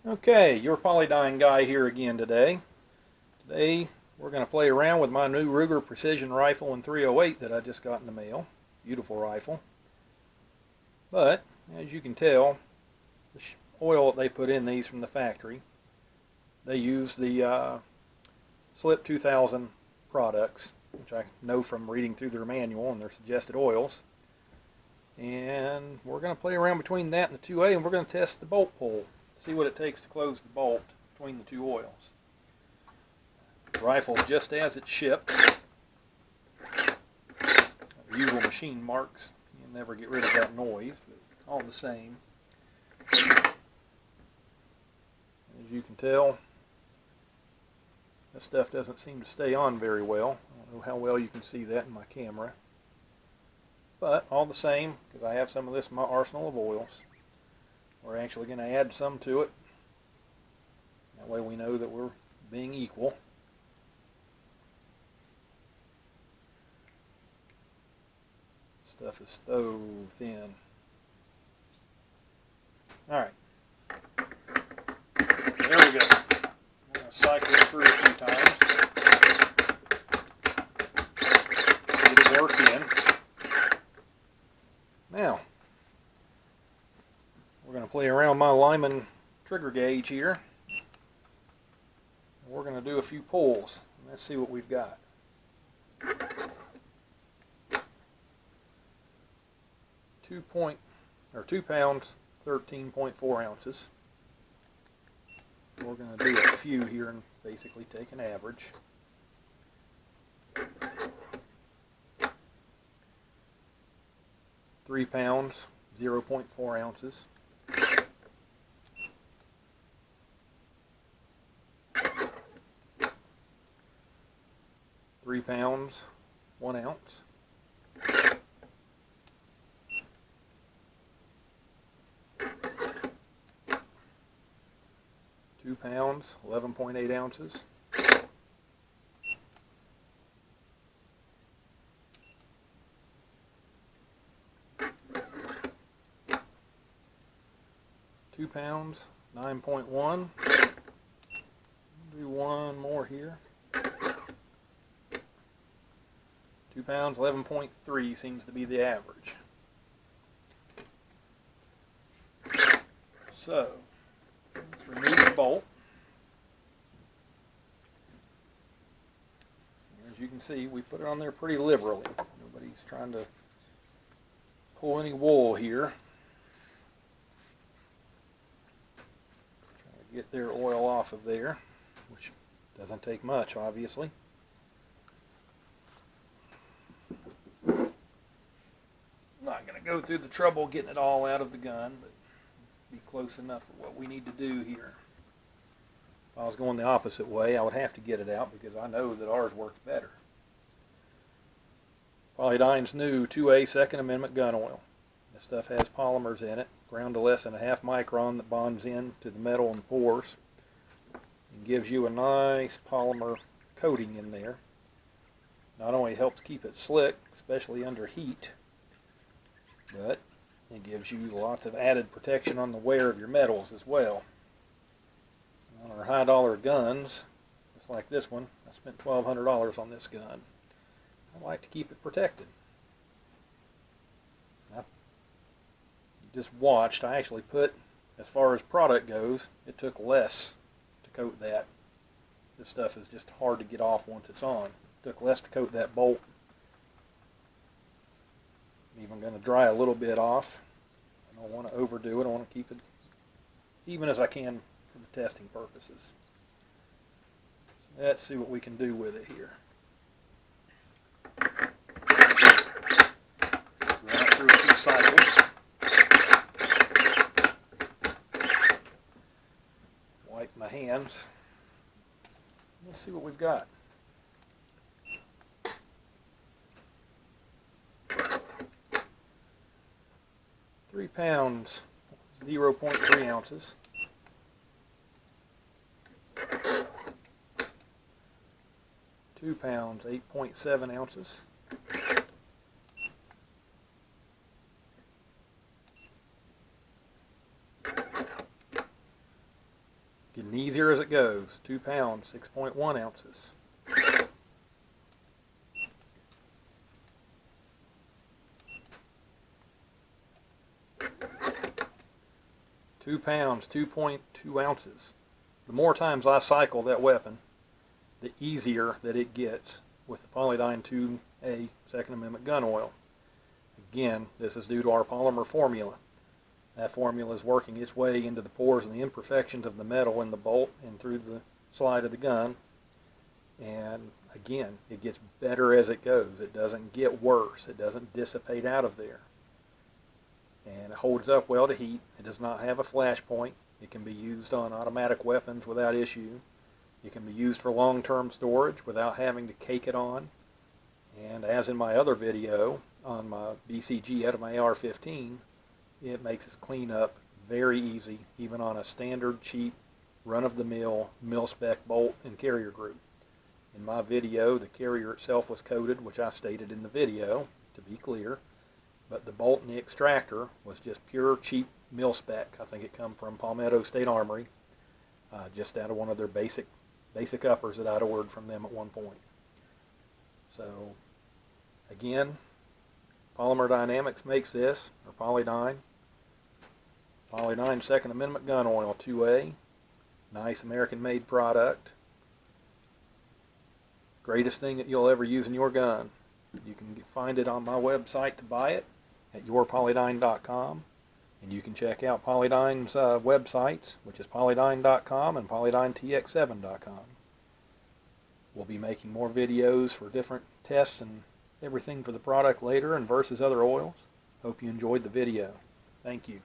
Okay, your PolyDyn guy here again today. Today we're going to play around with my new Ruger Precision Rifle in 308 that I just got in the mail. Beautiful rifle. But, as you can tell, the oil that they put in these from the factory, they use the Slip 2000 products, which I know from reading through their manual and their suggested oils. And we're going to play around between that and the 2A, and we're going to test the bolt pull. See what it takes to close the bolt between the two oils. The rifle just as it's shipped. The usual machine marks. You'll never get rid of that noise, but all the same. As you can tell, this stuff doesn't seem to stay on very well. I don't know how well you can see that in my camera. But all the same, because I have some of this in my arsenal of oils, we're actually going to add some to it. That way we know that we're being equal. Stuff is so thin. Alright. There we go. I'm going to cycle it through a few times. Get it work in. Now, we're going to play around my Lyman trigger gauge here. We're going to do a few pulls. Let's see what we've got. 2 pounds, 13.4 ounces. We're going to do a few here and basically take an average. 3 pounds, 0.4 ounces. 3 pounds, 1 ounce. 2 pounds, 11.8 ounces. 2 pounds, 9.1. Do one more here. 2 pounds, 11.3 seems to be the average. So, let's remove the bolt. As you can see, we put it on there pretty liberally. Nobody's trying to pull any wool here. Trying to get their oil off of there, which doesn't take much, obviously. Not going to go through the trouble getting it all out of the gun, but be close enough for what we need to do here. If I was going the opposite way, I would have to get it out because I know that ours works better. PolyDyn's new 2A Second Amendment gun oil. This stuff has polymers in it, ground to less than a half micron that bonds in to the metal and pores and gives you a nice polymer coating in there. Not only helps keep it slick, especially under heat, but it gives you lots of added protection on the wear of your metals as well. On our high dollar guns, just like this one, I spent $1,200 on this gun. I like to keep it protected. You just watched, I actually put, as far as product goes, it took less to coat that. This stuff is just hard to get off once it's on. It took less to coat that bolt. I'm even going to dry a little bit off. I don't want to overdo it. I want to keep it even as I can for the testing purposes. So let's see what we can do with it here. Run it through a few cycles. Wipe my hands. Let's see what we've got. 3 pounds, 0.3 ounces. 2 pounds, 8.7 ounces. getting easier as it goes. 2 pounds, 6.1 ounces. 2 pounds, 2.2 ounces. The more times I cycle that weapon, the easier that it gets with the PolyDyn 2A Second Amendment gun oil. Again, this is due to our polymer formula. That formula is working its way into the pores and the imperfections of the metal in the bolt and through the slide of the gun. And again, it gets better as it goes. It doesn't get worse. It doesn't dissipate out of there. And it holds up well to heat. It does not have a flash point. It can be used on automatic weapons without issue. It can be used for long-term storage without having to cake it on. And as in my other video on my BCG out of my AR-15, it makes its cleanup very easy, even on a standard, cheap, run-of-the-mill, mil-spec bolt and carrier group. In my video, the carrier itself was coated, which I stated in the video, to be clear, but the bolt and the extractor was just pure, cheap mil-spec. I think it come from Palmetto State Armory, just out of one of their basic uppers that I'd ordered from them at one point. So, again, Polymer Dynamics makes this, or PolyDyn. PolyDyn Second Amendment Gun Oil 2A. Nice American-made product. Greatest thing that you'll ever use in your gun. You can find it on my website to buy it at yourpolydyn.com. And you can check out PolyDyn's websites, which is polydyn.com and polydyntx7.com. We'll be making more videos for different tests and everything for the product later and versus other oils. Hope you enjoyed the video. Thank you.